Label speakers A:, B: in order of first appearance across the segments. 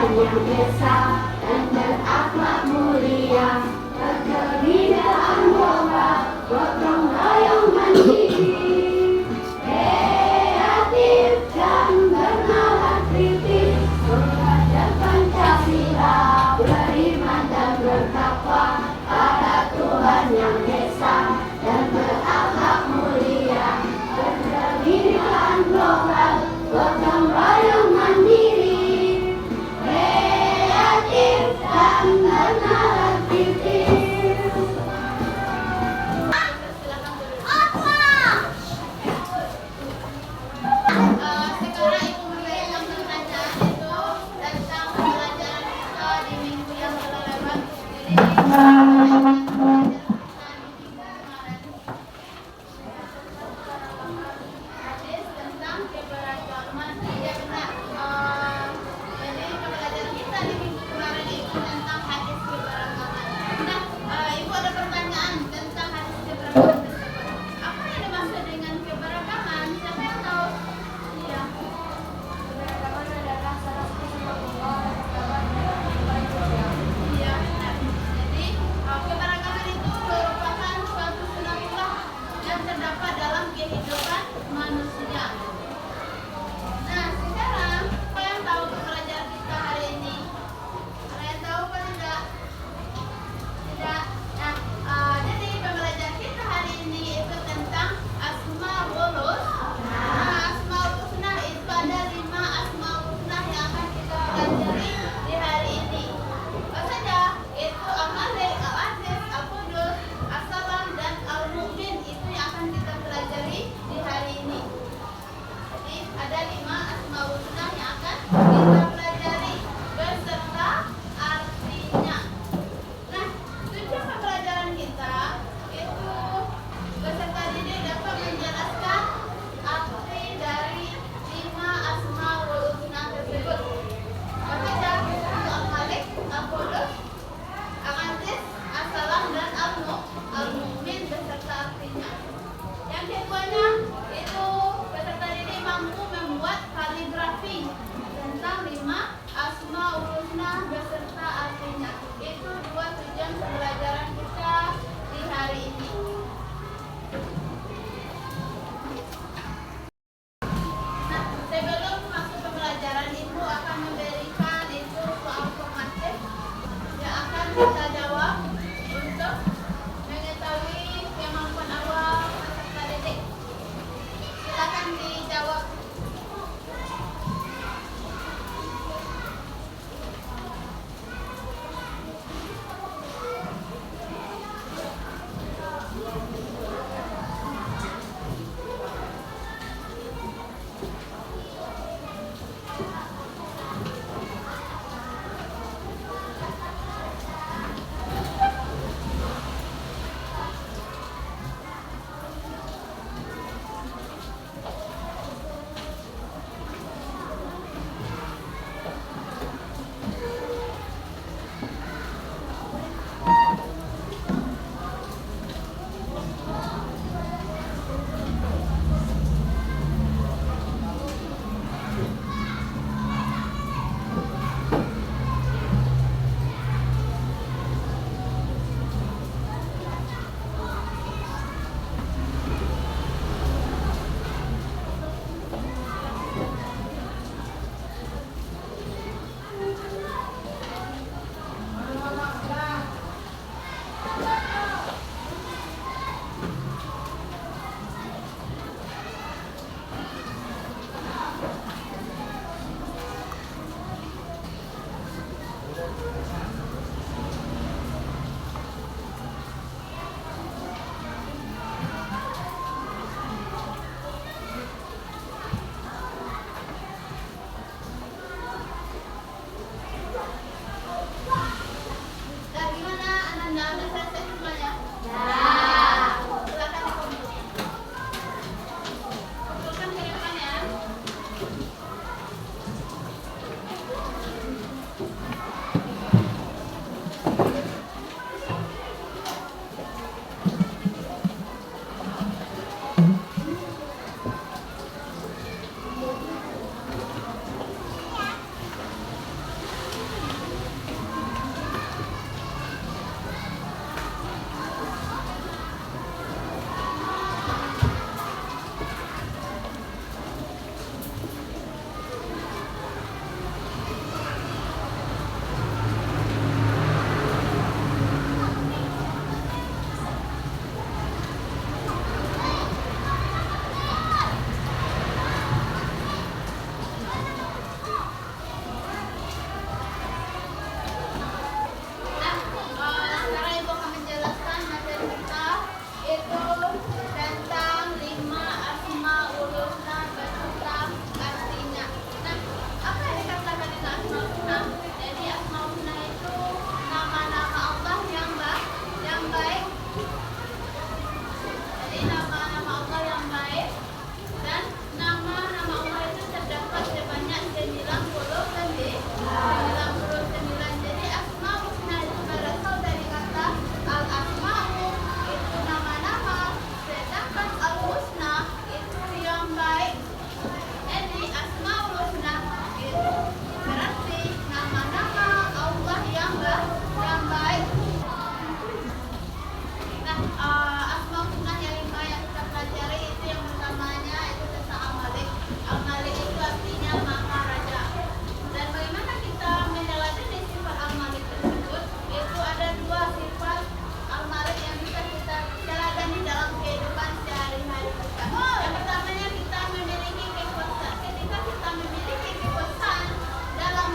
A: Tuhan yang esa dan berakhlak mulia, berkebudayaan global, gotong royong mandiri, kreatif dan bernalar kritis, mengajar Pancasila, beriman dan bertakwa pada Tuhan yang esa dan berakhlak mulia, berkebudayaan global, gotong royong mandiri, kreatif dan bernalar kritis.
B: Sekarang Ibu memberikan pertanyaan itu tentang pembelajaran kita di minggu yang telah lewat. Hadis tentang keberagaman. Iya benar. Jadi pembelajaran kita di minggu kemarin itu tentang hadis keberagaman. Nah, Ibu ada pertanyaan tentang hadis keberagaman tersebut. Apa yang dimaksud dengan keberagaman? Siapa yang tahu? Iya.
A: Keberagaman adalah salah satu sifat Allah
B: Iya, benar. Jadi, keberagaman itu merupakan suatu sunatullah yang terdapat dalam kehidupan manusia. Nah, sekarang apa yang tahu pembelajaran kita hari ini? Ada yang tahu apa tidak? Tidak. Nah, jadi pembelajaran kita hari ini itu tentang Asmaul Husna. Asmaul Husna itu ada 5 Asmaul Husna yang akan kita pelajari di hari ini. Apa saja? Itu Al-Malik, Al-Aziz, Al-Qudus, As-Salam, dan Al-Mu'min. Itu yang akan kita pelajari di hari ini. Jadi ada 5 Asmaul Husna yang akan kita pelajari beserta artinya. Nah, tujuan pembelajaran kita itu peserta didik dapat menjelaskan arti dari 5 Asmaul Husna tersebut. Apa saja? Itu Al-Malik, Al-Qudus, Al-Aziz, As-Salam, dan Al-Mu'min beserta artinya. Yang keduanya itu peserta didik mampu membuat kaligrafi tentang 5 Asmaul Husna beserta artinya. Itu 2 tujuan pembelajaran kita di hari ini. Nah, sebelum masuk pembelajaran, Ibu akan memberikan itu soal formatif yang akan kita jawab untuk mengetahui kemampuan awal peserta didik. Silakan dijawab.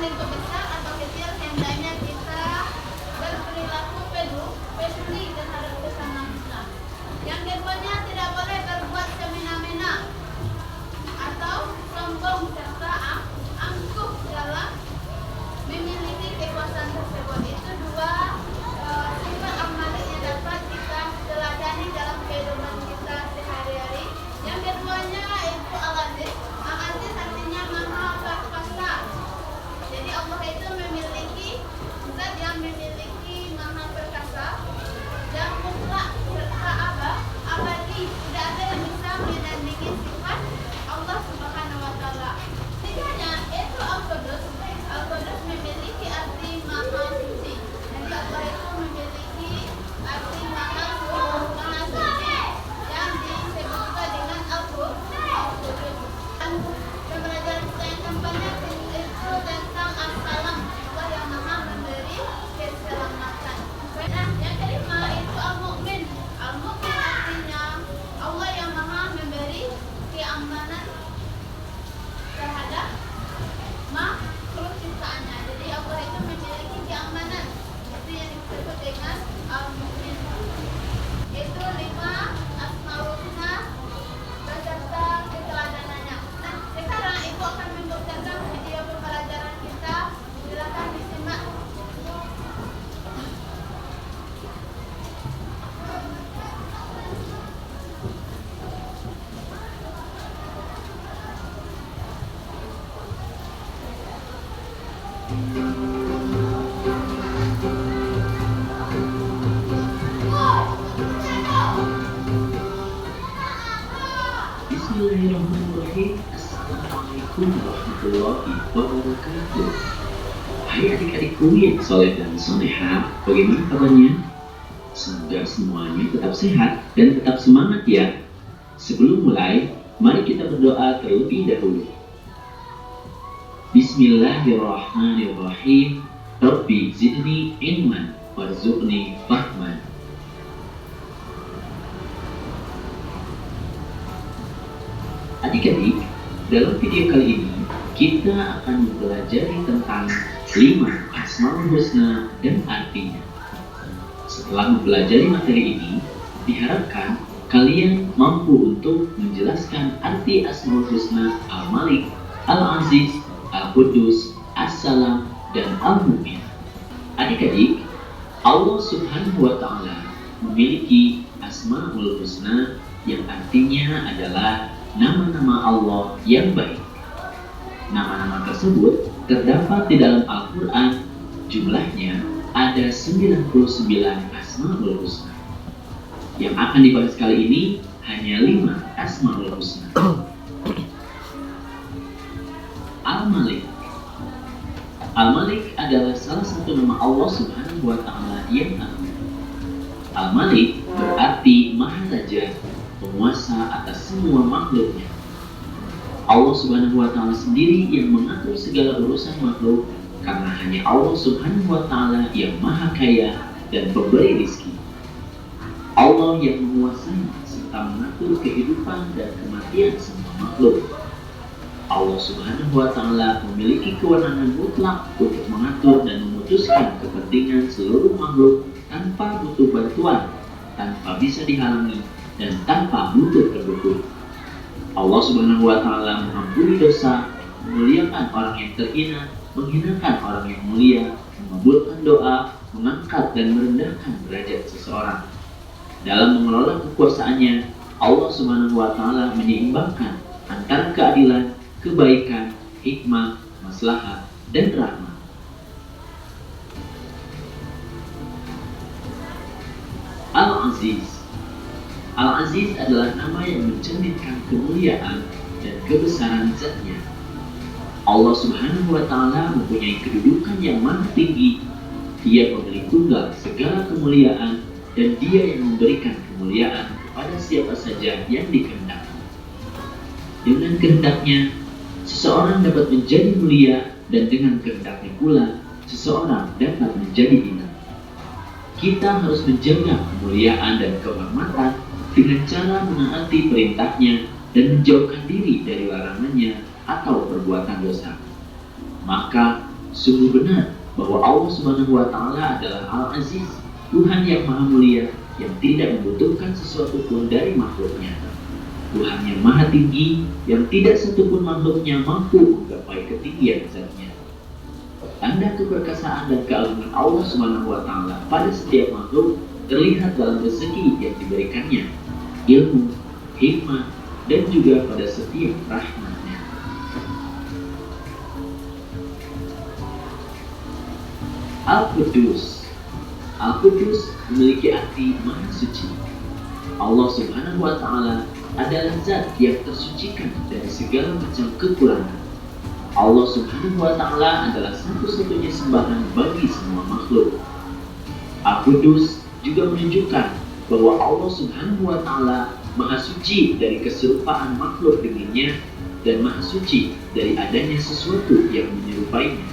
B: lingkup besar atau kecil, hendaknya kita berperilaku peduli terhadap sesama kita. Yang keduanya, tidak boleh berbuat semena-mena atau sombong serta angkuh dalam memiliki kekuasaan tersebut. Itu dua sifat al-malik yang dapat kita teladani dalam kehidupan kita sehari-hari. Yang keduanya itu al-aziz. Al-aziz artinya maha perkasa. Jadi Allah itu memiliki zat yang memiliki maha perkasa dan mutlak serta abadi. Tidak ada yang bisa menandingi sifat Allah Subhanahu wa taala. Tiganya itu al-qudus. Al-qudus memiliki arti maha suci. Jadi Allah itu memiliki arti maha suci yang disebut juga dengan al-qudus. Dan pembelajaran kita yang keempatnya itu tentang as-salam, Allah yang maha memberi keselamatan. Nah, yang kelima itu al-mu'min. Al-mu'min artinya Allah yang maha memberi keamanan terhadap makhluk ciptaannya. Jadi Allah itu memiliki keamanan. Itu yang disebut dengan al-mu'min. Itu 5 asmaul husna beserta keteladanannya. Nah, sekarang Ibu akan membacakan video pembelajaran kita. Silakan disimak.
C: Bismillahirrahmanirrahim. Assalamualaikum warahmatullahi wabarakatuh. Hai adik-adikku yang soleh dan soleha, bagaimana kabarnya? Semoga semuanya tetap sehat dan tetap semangat ya. Sebelum mulai, mari kita berdoa terlebih dahulu. Bismillahirrahmanirrahim. Rabbi zidni ilman warzuqni fahman. Adik-adik, dalam video kali ini kita akan mempelajari tentang 5 Asmaul Husna dan artinya. Setelah mempelajari materi ini, diharapkan kalian mampu untuk menjelaskan arti Asmaul Husna Al-Malik, Al-Aziz, Al-Qudus, As-Salam, dan Al-Mu'min. Adik-adik, Allah Subhanahu wa Ta'ala memiliki Asmaul Husna yang artinya adalah nama-nama Allah yang baik. Nama-nama tersebut terdapat di dalam Al-Quran. Jumlahnya ada 99 Asmaul Husna. Yang akan dibahas kali ini hanya 5 Asmaul Husna. Al-Malik. Al-Malik adalah salah satu nama Allah Subhanahu wa Ta'ala yang agung. Al-Malik berarti Maha Raja, penguasa atas semua makhluknya. Allah Subhanahu wa Ta'ala sendiri yang mengatur segala urusan makhluk, karena hanya Allah Subhanahu wa Ta'ala yang Maha Kaya dan pemberi rizki. Allah yang menguasai serta mengatur kehidupan dan kematian semua makhluk. Allah Subhanahu wa Ta'ala memiliki kewenangan mutlak untuk mengatur dan memutuskan kepentingan seluruh makhluk tanpa butuh bantuan, tanpa bisa dihalangi, dan tanpa butuh terdukung. Allah Subhanahu wa Ta'ala mengampuni dosa, memuliakan orang yang terhina, menghinakan orang yang mulia, mengabulkan doa, mengangkat dan merendahkan derajat seseorang. Dalam mengelola kekuasaannya, Allah Subhanahu wa Ta'ala menyeimbangkan antara keadilan, kebaikan, hikmah, maslahat, dan rahmat. Al-Aziz. Al-Aziz adalah nama yang mencerminkan kemuliaan dan kebesaran zatnya. Allah Subhanahu wa Ta'ala mempunyai kedudukan yang maha tinggi. Dia pemilik tunggal segala kemuliaan, dan Dia yang memberikan kemuliaan kepada siapa saja yang dikehendaki. Dengan kehendaknya, seseorang dapat menjadi mulia, dan dengan kehendaknya pula, seseorang dapat menjadi hina. Kita harus menjaga kemuliaan dan kehormatan dengan cara menaati perintahnya dan menjauhkan diri dari larangannya atau perbuatan dosa. Maka, Sungguh benar bahwa Allah Subhanahu wa Ta'ala adalah Al-Aziz, Tuhan yang Maha Mulia, yang tidak membutuhkan sesuatu pun dari makhluknya. Tuhan yang Maha Tinggi, yang tidak satupun makhluknya mampu menggapai ketinggian zatnya. Tanda keperkasaan dan keagungan Allah Subhanahu wa Ta'ala pada setiap makhluk terlihat dalam rezeki yang diberikannya, ilmu, hikmah, dan juga pada setiap rahmatnya. Al-Qudus. Al-Qudus memiliki arti Maha Suci. Allah Subhanahu wa Ta'ala adalah zat yang tersucikan dari segala macam kekurangan. Allah Subhanahu wa Ta'ala adalah satu-satunya sembahan bagi semua makhluk. Al-Qudus juga menunjukkan bahwa Allah Subhanahu wa Ta'ala Maha Suci dari keserupaan makhluk dengannya dan Maha Suci dari adanya sesuatu yang menyerupainya.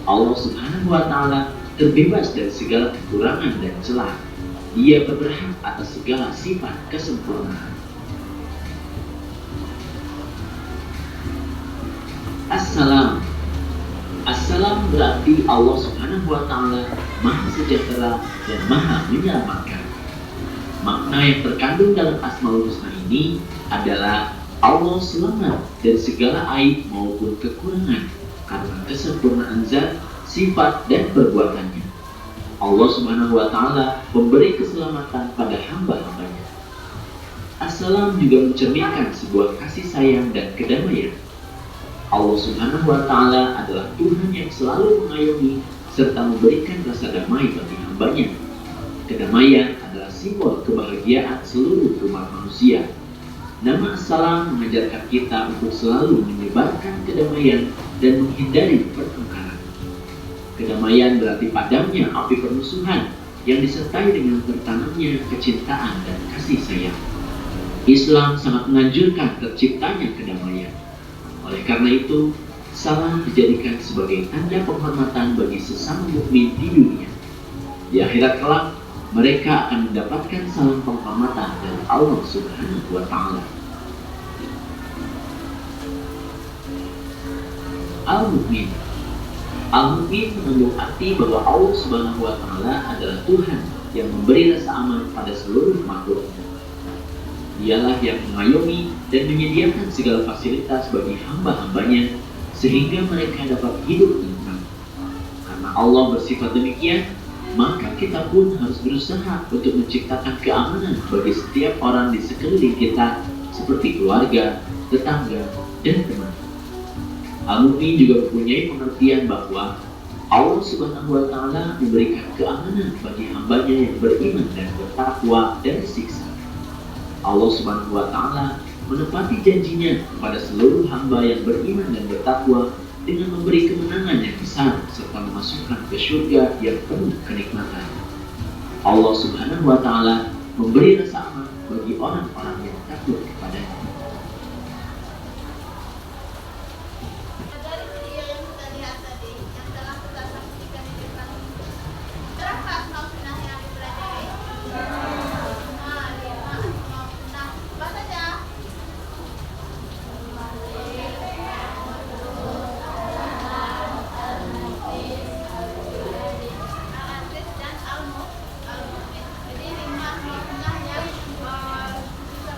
C: Allah Subhanahu wa Ta'ala terbebas dari segala kekurangan dan celah. Dia berhak atas segala sifat kesempurnaan. Assalam. Assalam berarti Allah Subhanahu wa Ta'ala Maha Sejahtera dan Maha Menyelamatkan. Makna yang terkandung dalam Asmaul Husna ini adalah Allah selamat dari segala aib maupun kekurangan karena kesempurnaan zat, sifat, dan perbuatannya. Allah Subhanahu wa Ta'ala memberi keselamatan pada hamba-hambanya. Assalam juga mencerminkan sebuah kasih sayang dan kedamaian. Allah Subhanahu wa Ta'ala adalah Tuhan yang selalu mengayomi serta memberikan rasa damai bagi hambanya. Kedamaian adalah simbol kebahagiaan seluruh umat manusia. Nama Assalam mengajarkan kita untuk selalu menyebarkan kedamaian dan menghindari pertengkaran. Kedamaian berarti padamnya api permusuhan yang disertai dengan tertanamnya kecintaan dan kasih sayang. Islam sangat menganjurkan terciptanya kedamaian. Oleh karena itu, salam dijadikan sebagai tanda penghormatan bagi sesama mukmin di dunia. Di akhirat kelak, mereka akan mendapatkan salam penghormatan dari Allah Subhanahu wa Ta'ala. Al-Mu'min. Al-Mu'min mengandung arti bahwa Allah Subhanahu wa Ta'ala adalah Tuhan yang memberi rasa aman pada seluruh makhluknya. Dialah yang mengayomi dan menyediakan segala fasilitas bagi hamba-hambanya sehingga mereka dapat hidup tenang. Karena Allah bersifat demikian, maka kita pun harus berusaha untuk menciptakan keamanan bagi setiap orang di sekeliling kita seperti keluarga, tetangga, dan teman. Al-Mu'min juga mempunyai pengertian bahwa Allah Subhanahu wa Ta'ala memberikan keamanan bagi hambanya yang beriman dan bertakwa dari siksa. Allah Subhanahu wa Ta'ala menepati janjinya kepada seluruh hamba yang beriman dan bertakwa dengan memberi kemenangan yang besar serta memasukkan ke surga yang penuh kenikmatan. Allah Subhanahu wa Ta'ala memberi rasa aman bagi orang-orang yang takut kepadanya.
B: Dari video yang kita lihat tadi, yang telah kita saksikan di depan ini, berapa asmaul husna yang dipelajari? 5 asmaul husna. Apa saja? Al-Aziz dan Al-Mu'min. Jadi 5 asmaul husna yang bisa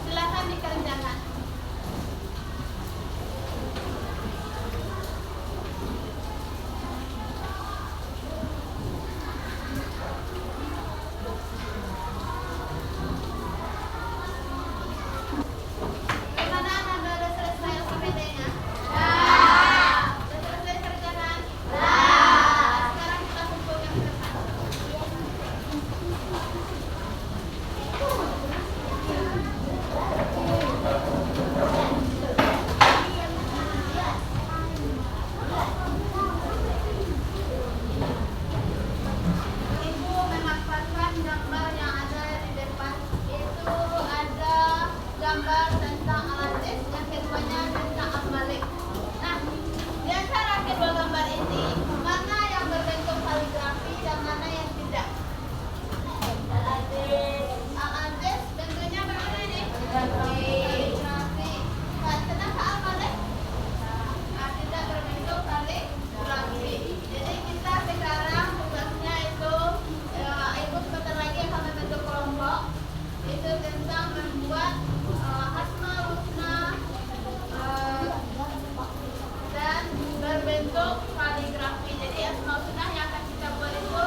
B: Silakan dikerjakan. Gimana Anda udah selesai LKPD-nya? Udah selesai kerjakan? Sekarang kita kumpulkan kertas. Ibu memanfaatkan gambar yang ada di depan. Itu ada gambar tentang Al-Aziz, yang keduanya tentang Al-Malik. Nah, di antara kedua gambar ini, mana yang berbentuk kaligrafi dan mana yang tidak? Al-Aziz bentuknya bagaimana ini? Kaligrafi. Nah, sedangkan Al-Malik tidak berbentuk kaligrafi. Jadi kita sekarang tugasnya itu ibu sebentar lagi akan membentuk kelompok. Itu tentang membuat asmaul husna dan berbentuk kaligrafi. Jadi asmaul husna yang akan kita buat itu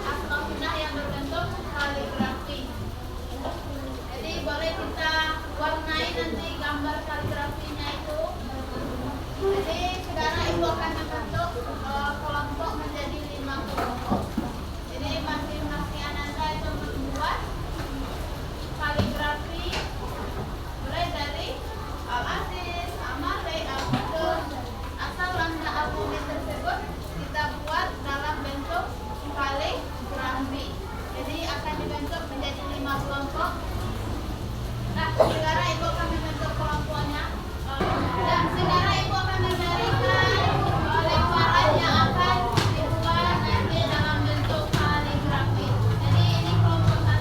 B: asmaul husna yang berbentuk kaligrafi. Jadi boleh kita warnai nanti gambar kaligrafinya itu. Jadi sekarang ibu akan membentuk kelompok menjadi 5 kelompok. Jadi masing-masing Anda itu membuat kaligrafi mulai dari Al-Aziz, Al-Malik, Al-Qudus. Asal lambda alfabet tersebut kita buat dalam bentuk kaligrafi. Jadi akan dibentuk menjadi 5 kelompok. Nah, sekarang ibu akan membentuk kelompoknya. Dan sekarang ibu akan memberikan lembaran yang akan dibuat nanti dalam bentuk kaligrafi. Jadi ini kelompok 1,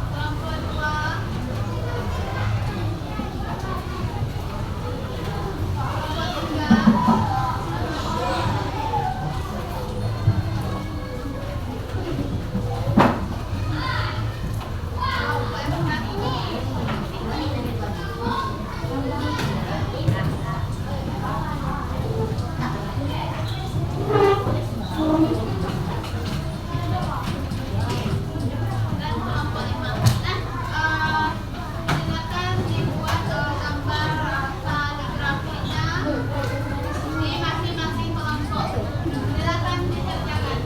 B: kelompok 2, kelompok 3, dan kelompok 5. Nah, silakan dibuat gambar kaligrafinya di masing-masing kelompok. Silakan dikerjakan.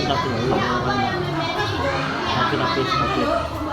D: laki-laki ya,
B: Apa yang menjadi dominan
D: laki-laki sakit.